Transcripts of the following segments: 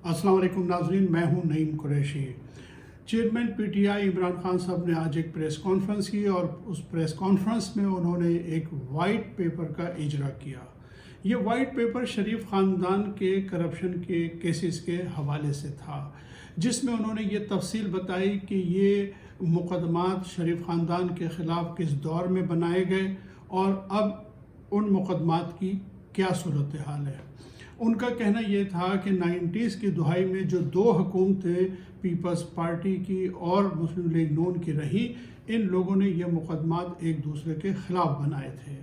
अस्सलाम वालेकुम नाज़रीन, मैं हूं नईम कुरैशी। चेयरमैन पीटीआई इमरान खान साहब ने आज एक प्रेस कॉन्फ्रेंस की और उस प्रेस कॉन्फ्रेंस में उन्होंने एक वाइट पेपर का इजरा किया। ये वाइट पेपर शरीफ ख़ानदान के करप्शन के केसेस के हवाले से था, जिसमें उन्होंने ये तफसील बताई कि ये मुकदमात शरीफ ख़ानदान के ख़िलाफ़ किस दौर में बनाए गए और अब उन मुकदमात की क्या सूरत हाल है। उनका कहना ये था कि 90s की दुहाई में जो दो हुकूमतें पीपल्स पार्टी की और मुस्लिम लीग नून की रही, इन लोगों ने ये मुकदमात एक दूसरे के ख़िलाफ़ बनाए थे।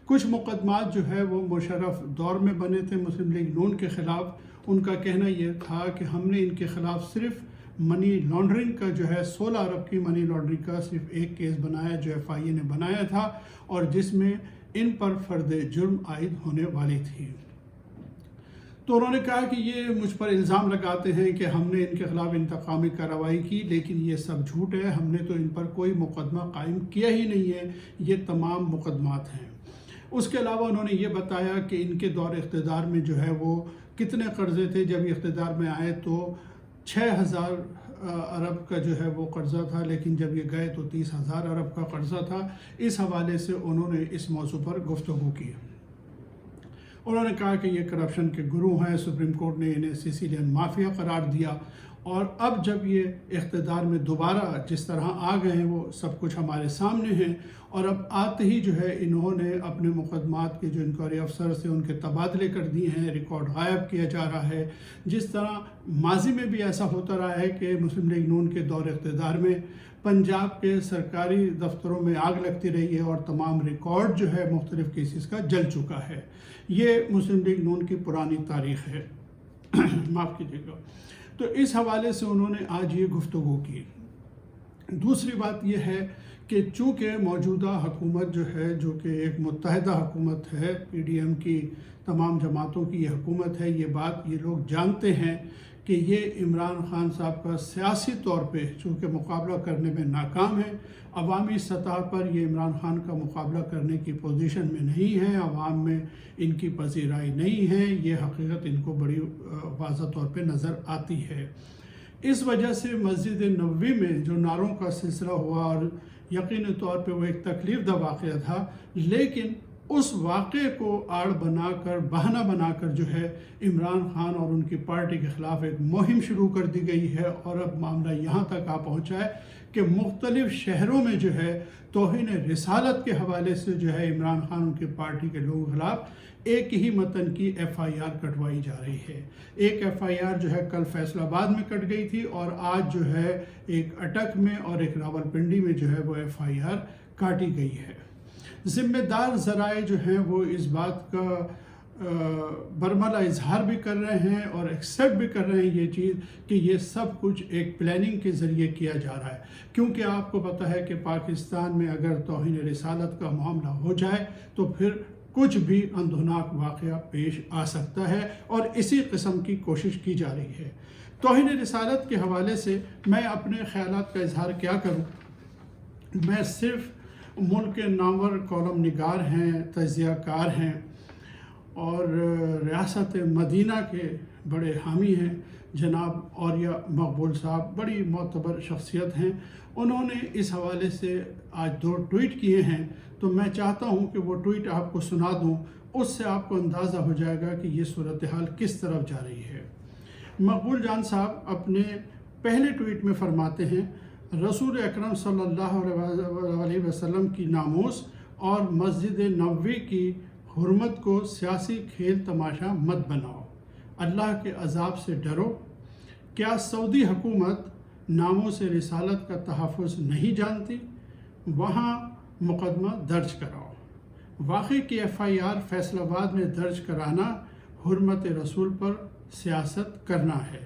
कुछ मुकदमात जो है वो मुशर्रफ दौर में बने थे मुस्लिम लीग नून के ख़िलाफ़। उनका कहना यह था कि हमने इनके ख़िलाफ़ सिर्फ मनी लॉन्ड्रिंग का जो है 16 अरब की मनी लॉन्ड्रिंग का सिर्फ एक केस बनाया जो FIA ने बनाया था और जिसमें इन पर फ़र्द जुर्म आयद होने वाली थी। तो उन्होंने कहा कि ये मुझ पर इल्ज़ाम लगाते हैं कि हमने इनके ख़िलाफ़ इंतकामी कार्रवाई की, लेकिन ये सब झूठ है। हमने तो इन पर कोई मुकदमा कायम किया ही नहीं है, ये तमाम मुकदमात हैं। उसके अलावा उन्होंने ये बताया कि इनके दौर इक़्तिदार में जो है वो कितने कर्ज़े थे। जब ये इक़्तिदार में आए तो 6000 अरब का जो है वो कर्ज़ा था, लेकिन जब ये गए तो 30,000 अरब का कर्ज़ा था। इस हवाले से उन्होंने इस मौजू पर गुफ्तगू की। उन्होंने कहा कि ये करप्शन के गुरु हैं, सुप्रीम कोर्ट ने इन्हें सिसिलियन माफिया करार दिया और अब जब ये इक़्तिदार में दोबारा जिस तरह आ गए हैं वो सब कुछ हमारे सामने हैं और अब आते ही जो है इन्होंने अपने मुकदमात के जो इंक्वायरी अफसर से उनके तबादले कर दिए हैं, रिकॉर्ड गायब किया जा रहा है। जिस तरह माजी में भी ऐसा होता रहा है कि मुस्लिम लीग नून के दौर इक़्तिदार में पंजाब के सरकारी दफ्तरों में आग लगती रही है और तमाम रिकॉर्ड जो है मुख्तलिफ केसेस का जल चुका है। ये मुस्लिम लीग नून की पुरानी तारीख़ है माफ़ कीजिएगा। तो इस हवाले से उन्होंने आज ये गुफ्तगू की। दूसरी बात यह है कि चूँकि मौजूदा हुकूमत जो है, जो कि एक मुत्तहदा हुकूमत है, PDM की तमाम जमातों की ये हुकूमत है, ये बात ये लोग जानते हैं कि ये इमरान खान साहब का सियासी तौर पे चूँकि मुकाबला करने में नाकाम है। अवामी सतह पर ये इमरान खान का मुकाबला करने की पोजीशन में नहीं है, अवाम में इनकी पजीराई नहीं है। ये हकीकत इनको बड़ी वाज़ह तौर पे नज़र आती है। इस वजह से मस्जिद नबवी में जो नारों का सिलसिला हुआ और यकीनी तौर पे वो एक तकलीफ़ दा वाक़या था, लेकिन उस वाक़े को आड़ बनाकर, बहाना बनाकर जो है इमरान खान और उनकी पार्टी के ख़िलाफ़ एक मुहिम शुरू कर दी गई है और अब मामला यहाँ तक आ पहुँचा है कि मुख्तलिफ़ शहरों में जो है तौहीन रिसालत के हवाले से जो है इमरान खान उनकी पार्टी के लोगों के ख़िलाफ़ एक ही मतन की FIR कटवाई जा रही है। एक FIR जो है कल फैसलाबाद में कट गई थी और आज जो है एक अटक में और एक रावलपिंडी में जो है वो FIR काटी गई है। ज़िम्मेदार ज़राए जो हैं वो इस बात का बरमला इजहार भी कर रहे हैं और एक्सेप्ट भी कर रहे हैं ये चीज़ कि ये सब कुछ एक प्लानिंग के ज़रिए किया जा रहा है। क्योंकि आपको पता है कि पाकिस्तान में अगर तौहीन रिसालत का मामला हो जाए तो फिर कुछ भी अंधुनाक वाक़या पेश आ सकता है और इसी किस्म की कोशिश की जा रही है। तौहीन रिसालत के हवाले से मैं अपने ख़यालात का इजहार क्या करूँ। मैं सिर्फ़ मुल्क के नामवर कॉलम निगार हैं, तजियाकार हैं और रियासत मदीना के बड़े हामी हैं। जनाब औरिया मकबूल साहब बड़ी मोतबर शख्सियत हैं। उन्होंने इस हवाले से आज 2 ट्वीट किए हैं, तो मैं चाहता हूँ कि वो ट्वीट आपको सुना दूँ, उससे आपको अंदाज़ा हो जाएगा कि ये सूरत हाल किस तरफ जा रही है। मकबूल जान साहब अपने पहले ट्वीट में फरमाते हैं, रसूल अकरम सल्लल्लाहु अलैहि वसल्लम की नामूस और मस्जिद नबवी की हुर्मत को सियासी खेल तमाशा मत बनाओ, अल्लाह के अजाब से डरो। क्या सऊदी हुकूमत नामों से रिसालत का तहफ़्फ़ुज़ नहीं जानती? वहाँ मुकदमा दर्ज कराओ। वाक़ई की FIR फैसलाबाद में दर्ज कराना हुर्मत रसूल पर सियासत करना है,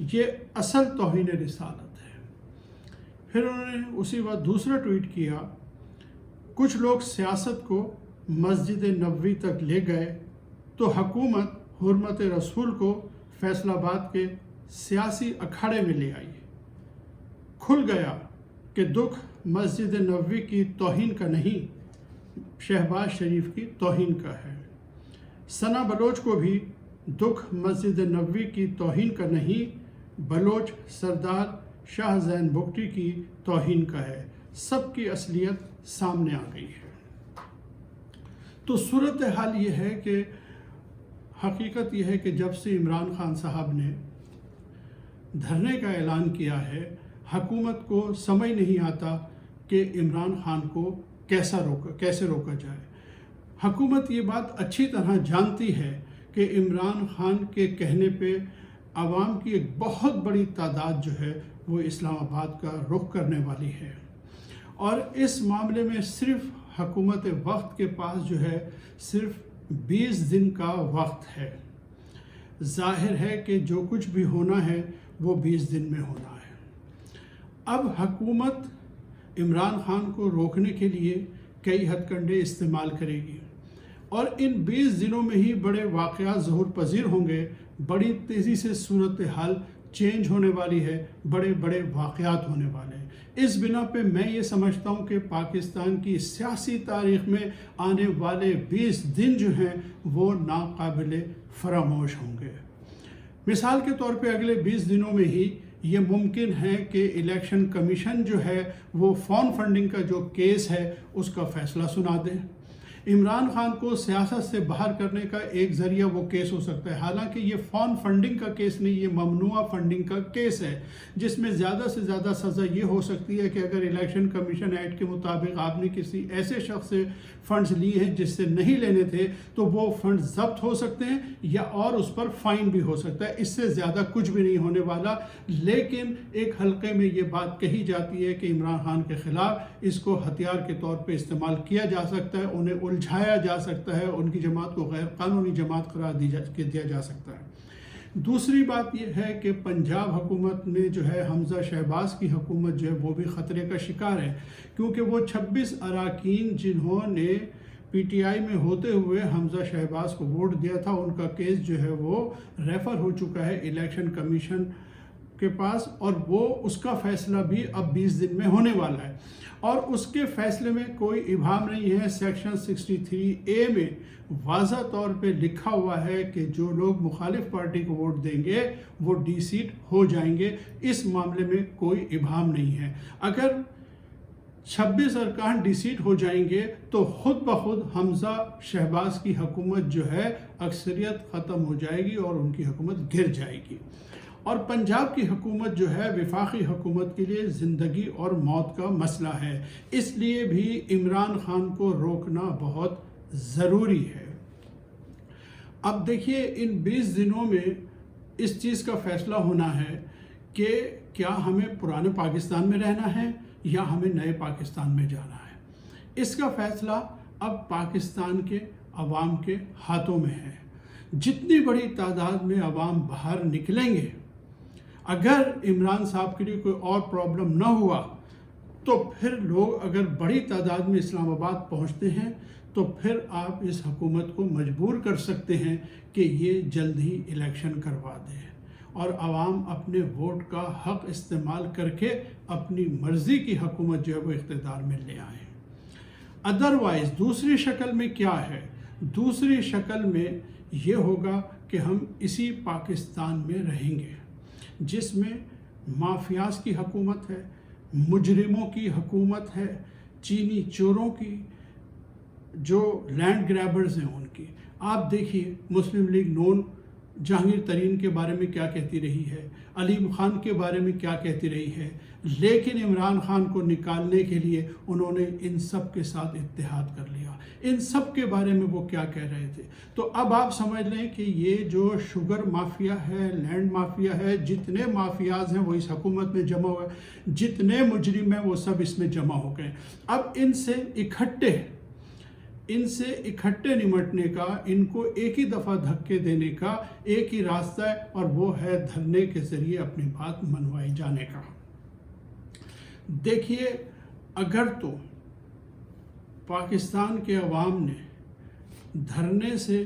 ये असल तौहीन रिसालत है। फिर उन्होंने उसी वक्त दूसरा ट्वीट किया, कुछ लोग सियासत को मस्जिद नबवी तक ले गए तो हुकूमत हुर्मत रसूल को फैसलाबाद के सियासी अखाड़े में ले आई। खुल गया कि दुख मस्जिद नबवी की तौहीन का नहीं, शहबाज शरीफ की तौहीन का है। सना बलोच को भी दुख मस्जिद नबवी की तौहीन का नहीं, बलोच सरदार शाह ज़ैन बुगटी की तौहीन का है। सबकी असलियत सामने आ गई है। तो सूरत हाल ये है कि हकीकत यह है कि जब से इमरान खान साहब ने धरने का ऐलान किया है, हुकूमत को समझ नहीं आता कि इमरान खान को कैसे रोका जाए। हुकूमत ये बात अच्छी तरह जानती है कि इमरान खान के कहने पे आवाम की एक बहुत बड़ी तादाद जो है वो इस्लामाबाद का रुख करने वाली है, और इस मामले में सिर्फ हुकूमत वक्त के पास जो है सिर्फ 20 दिन का वक्त है। जाहिर है कि जो कुछ भी होना है वो 20 दिन में होना है। अब हुकूमत इमरान खान को रोकने के लिए कई हथकंडे इस्तेमाल करेगी, और इन 20 दिनों में ही बड़े वाक़यात ज़हूर पज़ीर होंगे। बड़ी तेज़ी से सूरत हाल चेंज होने वाली है, बड़े बड़े वाक़यात होने वाले हैं। इस बिना पे मैं ये समझता हूँ कि पाकिस्तान की सियासी तारीख़ में आने वाले 20 दिन जो हैं वो नाकाबिले फरामोश होंगे। मिसाल के तौर पे अगले 20 दिनों में ही ये मुमकिन है कि इलेक्शन कमीशन जो है वो फ़ॉर्म फंडिंग का जो केस है उसका फ़ैसला सुना दे। इमरान खान को सियासत से बाहर करने का एक ज़रिया वो केस हो सकता है। हालांकि ये फ़ॉर्म फंडिंग का केस नहीं, ये ममनुआ फंडिंग का केस है, जिसमें ज़्यादा से ज़्यादा सज़ा ये हो सकती है कि अगर इलेक्शन कमीशन एक्ट के मुताबिक आपने किसी ऐसे शख्स से फ़ंड्स लिए हैं जिससे नहीं लेने थे, तो वो फ़ंड ज़ब्त हो सकते हैं या और उस पर फ़ाइन भी हो सकता है। इससे ज़्यादा कुछ भी नहीं होने वाला। लेकिन एक हल्के में ये बात कही जाती है कि इमरान खान के ख़िलाफ़ इसको हथियार के तौर पर इस्तेमाल किया जा सकता है, उन्हें उलझाया जा सकता है, उनकी जमात को गैर कानूनी जमात करार दिया जा सकता है। दूसरी बात यह है कि पंजाब हुकूमत में जो है हमज़ा शहबाज की हुकूमत जो है वो भी ख़तरे का शिकार है, क्योंकि वो 26 अरकान जिन्होंने PTI में होते हुए हमज़ा शहबाज को वोट दिया था, उनका केस जो है वो रेफ़र हो चुका है इलेक्शन कमीशन के पास, और वो उसका फ़ैसला भी अब 20 दिन में होने वाला है, और उसके फ़ैसले में कोई इबाहम नहीं है। सेक्शन 63A में वाज़ा तौर पे लिखा हुआ है कि जो लोग मुखालिफ पार्टी को वोट देंगे वो डी-सीट हो जाएंगे। इस मामले में कोई इबाहम नहीं है। अगर 26 अरकान डी-सीट हो जाएंगे तो खुद ब खुद हमज़ा शहबाज की हुकूमत जो है अक्सरियत ख़त्म हो जाएगी और उनकी हुकूमत गिर जाएगी, और पंजाब की हुकूमत जो है वफाकी हुकूमत के लिए ज़िंदगी और मौत का मसला है। इसलिए भी इमरान खान को रोकना बहुत ज़रूरी है। अब देखिए, इन 20 दिनों में इस चीज़ का फ़ैसला होना है कि क्या हमें पुराने पाकिस्तान में रहना है या हमें नए पाकिस्तान में जाना है। इसका फ़ैसला अब पाकिस्तान के अवाम के हाथों में है। जितनी बड़ी तादाद में अवाम बाहर निकलेंगे, अगर इमरान साहब के लिए कोई और प्रॉब्लम ना हुआ तो फिर लोग अगर बड़ी तादाद में इस्लामाबाद पहुंचते हैं तो फिर आप इस हुकूमत को मजबूर कर सकते हैं कि ये जल्द ही इलेक्शन करवा दें और आवाम अपने वोट का हक इस्तेमाल करके अपनी मर्ज़ी की हुकूमत जो है वो इख्तिदार में ले आए। अदरवाइज़ दूसरी शक्ल में क्या है? दूसरी शक्ल में ये होगा कि हम इसी पाकिस्तान में रहेंगे जिसमें माफियाज की हुकूमत है, मुजरिमों की हुकूमत है, चीनी चोरों की, जो लैंड ग्रैबर्स हैं उनकी। आप देखिए मुस्लिम लीग नून जहांगीर तरीन के बारे में क्या कहती रही है, अलीम खान के बारे में क्या कहती रही है, लेकिन इमरान खान को निकालने के लिए उन्होंने इन सब के साथ इत्तेहाद कर लिया। इन सब के बारे में वो क्या कह रहे थे? तो अब आप समझ लें कि ये जो शुगर माफिया है, लैंड माफिया है, जितने माफियाज हैं वो इस हुकूमत में जमा हुए, जितने मुजरिम हैं वो सब इसमें जमा हो गए। अब इनसे इकट्ठे निमटने का, इनको एक ही दफ़ा धक्के देने का एक ही रास्ता है, और वो है धरने के ज़रिए अपनी बात मनवाई जाने का। देखिए, अगर तो पाकिस्तान के अवाम ने धरने से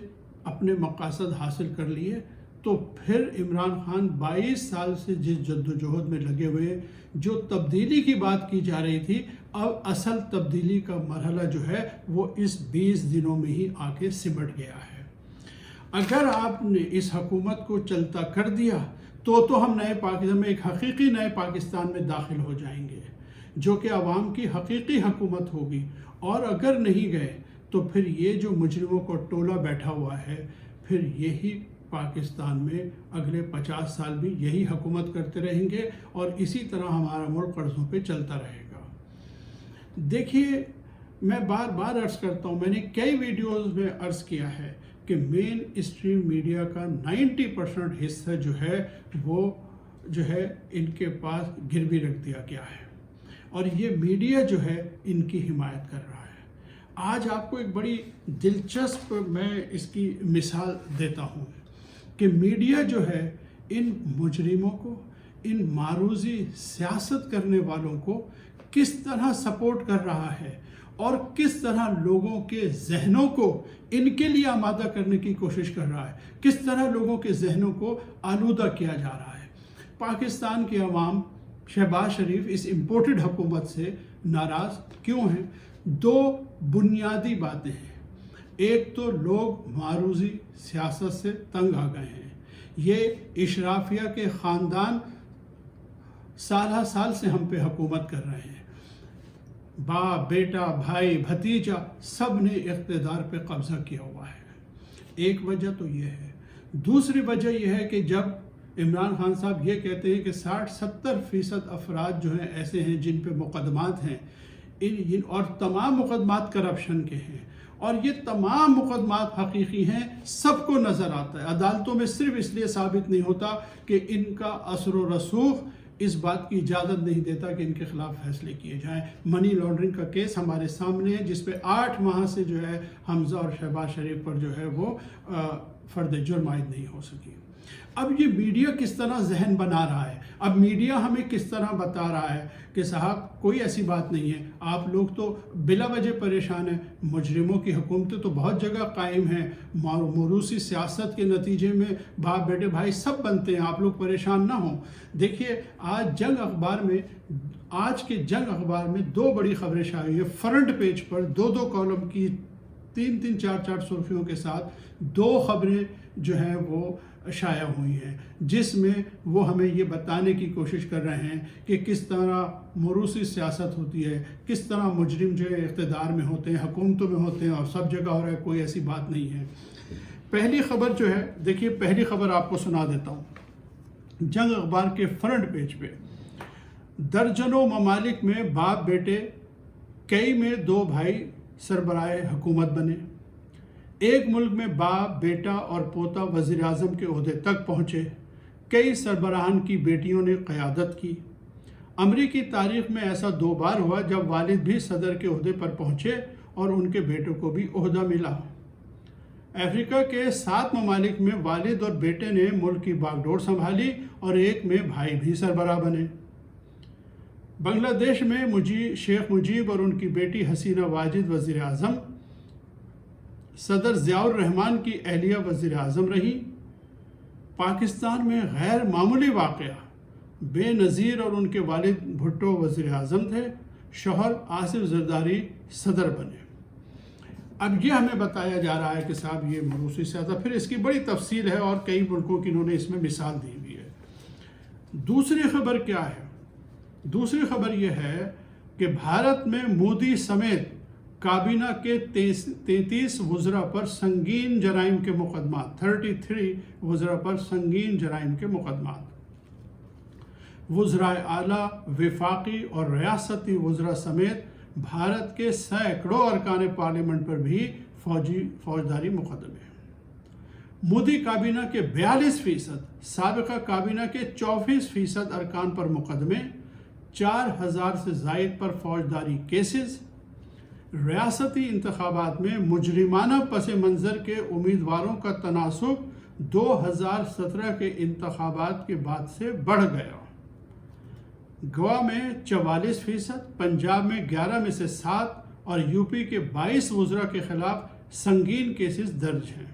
अपने मकासद हासिल कर लिए तो फिर इमरान खान 22 साल से जिस जद्दोजहद में लगे हुए, जो तब्दीली की बात की जा रही थी, अब असल तब्दीली का मरहला जो है वो इस 20 दिनों में ही आके सिमट गया है। اگر آپ نے اس حکومت کو چلتا کر دیا تو ہم نئے پاکستان میں ایک حقیقی نئے پاکستان میں داخل ہو جائیں گے جو کہ عوام کی حقیقی حکومت ہوگی، اور اگر نہیں گئے تو پھر یہ جو مجرموں کو ٹولہ بیٹھا ہوا ہے پھر یہی پاکستان میں اگلے 50 سال بھی یہی حکومت کرتے رہیں گے اور اسی طرح ہمارا ملک قرضوں پہ چلتا رہے گا۔ دیکھیے، میں بار بار عرض کرتا ہوں، میں نے کئی ویڈیوز میں عرض کیا ہے کہ مین اسٹریم میڈیا کا 90% حصہ جو ہے وہ جو ہے ان کے پاس گروی رکھ دیا گیا ہے، اور یہ میڈیا جو ہے ان کی حمایت کر رہا ہے۔ آج آپ کو ایک بڑی دلچسپ میں اس کی مثال دیتا ہوں کہ میڈیا جو ہے ان مجرموں کو، ان معروضی سیاست کرنے والوں کو کس طرح سپورٹ کر رہا ہے اور کس طرح لوگوں کے ذہنوں کو ان کے لیے آمادہ کرنے کی کوشش کر رہا ہے، کس طرح لوگوں کے ذہنوں کو آلودہ کیا جا رہا ہے۔ پاکستان کے عوام شہباز شریف اس امپورٹڈ حکومت سے ناراض کیوں ہیں؟ دو بنیادی باتیں ہیں۔ ایک تو لوگ معروضی سیاست سے تنگ آ گئے ہیں، یہ اشرافیہ کے خاندان سالہ سال سے ہم پہ حکومت کر رہے ہیں، باپ، بیٹا، بھائی، بھتیجا سب نے اقتدار پہ قبضہ کیا ہوا ہے۔ ایک وجہ تو یہ ہے۔ دوسری وجہ یہ ہے کہ جب عمران خان صاحب یہ کہتے ہیں کہ 60-70% افراد جو ہیں ایسے ہیں جن پہ مقدمات ہیں، اور تمام مقدمات کرپشن کے ہیں، اور یہ تمام مقدمات حقیقی ہیں، سب کو نظر آتا ہے۔ عدالتوں میں صرف اس لیے ثابت نہیں ہوتا کہ ان کا اثر و رسوخ اس بات کی اجازت نہیں دیتا کہ ان کے خلاف فیصلے کیے جائیں۔ منی لانڈرنگ کا کیس ہمارے سامنے ہے جس پہ 8 ماہ سے جو ہے حمزہ اور شہباز شریف پر جو ہے وہ فرد جرم عائد نہیں ہو سکی۔ اب یہ میڈیا کس طرح ذہن بنا رہا ہے، اب میڈیا ہمیں کس طرح بتا رہا ہے کہ صاحب کوئی ایسی بات نہیں ہے، آپ لوگ تو بلا وجہ پریشان ہیں، مجرموں کی حکومتیں تو بہت جگہ قائم ہیں، موروثی سیاست کے نتیجے میں باپ بیٹے بھائی سب بنتے ہیں، آپ لوگ پریشان نہ ہوں۔ دیکھیے، آج کے جنگ اخبار میں 2 بڑی خبریں شائع ہوئی ہیں، فرنٹ پیج پر 2 کالم کی 3 4 سرخیوں کے ساتھ 2 خبریں جو ہیں وہ شائع ہوئی ہیں، جس میں وہ ہمیں یہ بتانے کی کوشش کر رہے ہیں کہ کس طرح موروثی سیاست ہوتی ہے، کس طرح مجرم جو ہے اقتدار میں ہوتے ہیں، حکومتوں میں ہوتے ہیں، اور سب جگہ ہو رہا ہے، کوئی ایسی بات نہیں ہے۔ پہلی خبر جو ہے، دیکھیے پہلی خبر آپ کو سنا دیتا ہوں۔ جنگ اخبار کے فرنٹ پیج پہ درجنوں ممالک میں باپ بیٹے، کئی میں 2 بھائی سربراہ حکومت بنے، ایک ملک میں باپ، بیٹا اور پوتا وزیر اعظم کے عہدے تک پہنچے، کئی سربراہان کی بیٹیوں نے قیادت کی۔ امریکی تاریخ میں ایسا 2 بار ہوا جب والد بھی صدر کے عہدے پر پہنچے اور ان کے بیٹوں کو بھی عہدہ ملا۔ افریقہ کے 7 ممالک میں والد اور بیٹے نے ملک کی باغ ڈور سنبھالی اور ایک میں بھائی بھی سربراہ بنے۔ بنگلہ دیش میں شیخ مجیب اور ان کی بیٹی حسینہ واجد وزیر اعظم، صدر ضیاء الرحمن کی اہلیہ وزیر اعظم رہی۔ پاکستان میں غیر معمولی واقعہ، بے نظیر اور ان کے والد بھٹو وزیر اعظم تھے، شوہر آصف زرداری صدر بنے۔ اب یہ ہمیں بتایا جا رہا ہے کہ صاحب یہ موروثی سیاست، پھر اس کی بڑی تفصیل ہے اور کئی ملکوں کی انہوں نے اس میں مثال دی ہوئی ہے۔ دوسری خبر کیا ہے؟ دوسری خبر یہ ہے کہ بھارت میں مودی سمیت کابینہ کے 33 وزراء پر سنگین جرائم کے مقدمات، 33 وزراء پر سنگین جرائم کے مقدمات۔ وزرائے اعلیٰ، وفاقی اور ریاستی وزراء سمیت بھارت کے سینکڑوں ارکان پارلیمنٹ پر بھی فوجداری مقدمے۔ مودی کابینہ کے 42%، سابقہ کابینہ کے 34% ارکان پر مقدمے، 4000 سے زائد پر فوجداری کیسز۔ ریاستی انتخابات میں مجرمانہ پس منظر کے امیدواروں کا تناسب 2017 کے انتخابات کے بعد سے بڑھ گیا۔ گوا میں 44%، پنجاب میں 11 میں سے 7 اور یو پی کے 22 وزراء کے خلاف سنگین کیسز درج ہیں۔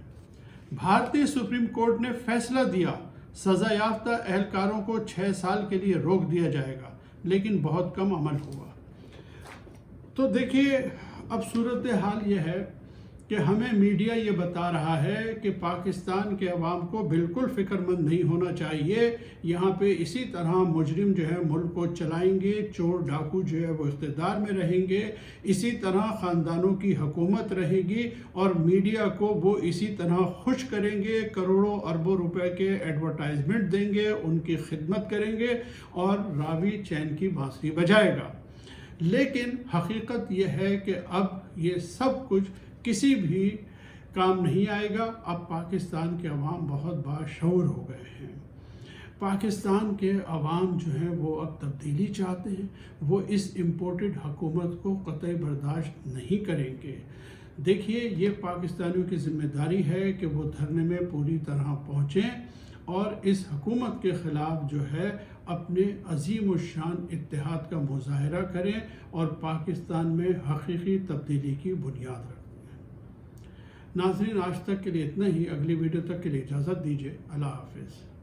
بھارتی سپریم کورٹ نے فیصلہ دیا سزا یافتہ اہلکاروں کو 6 سال کے لیے روک دیا جائے گا، لیکن بہت کم عمل ہوا۔ تو دیکھیے، اب صورتحال یہ ہے کہ ہمیں میڈیا یہ بتا رہا ہے کہ پاکستان کے عوام کو بالکل فکر مند نہیں ہونا چاہیے، یہاں پہ اسی طرح مجرم جو ہے ملک کو چلائیں گے، چور ڈاکو جو ہے وہ اقتدار میں رہیں گے، اسی طرح خاندانوں کی حکومت رہے گی اور میڈیا کو وہ اسی طرح خوش کریں گے، کروڑوں اربوں روپے کے ایڈورٹائزمنٹ دیں گے، ان کی خدمت کریں گے اور راوی چین کی بانسری بجائے گا۔ لیکن حقیقت یہ ہے کہ اب یہ سب کچھ کسی بھی کام نہیں آئے گا۔ اب پاکستان کے عوام بہت باشعور ہو گئے ہیں۔ پاکستان کے عوام جو ہیں وہ اب تبدیلی چاہتے ہیں، وہ اس امپورٹڈ حکومت کو قطعی برداشت نہیں کریں گے۔ دیکھیے، یہ پاکستانیوں کی ذمہ داری ہے کہ وہ دھرنے میں پوری طرح پہنچیں اور اس حکومت کے خلاف جو ہے اپنے عظیم الشان اتحاد کا مظاہرہ کریں اور پاکستان میں حقیقی تبدیلی کی بنیاد رکھیں۔ ناظرین، آج تک کے لیے اتنا ہی۔ اگلی ویڈیو تک کے لیے اجازت دیجیے۔ اللہ حافظ۔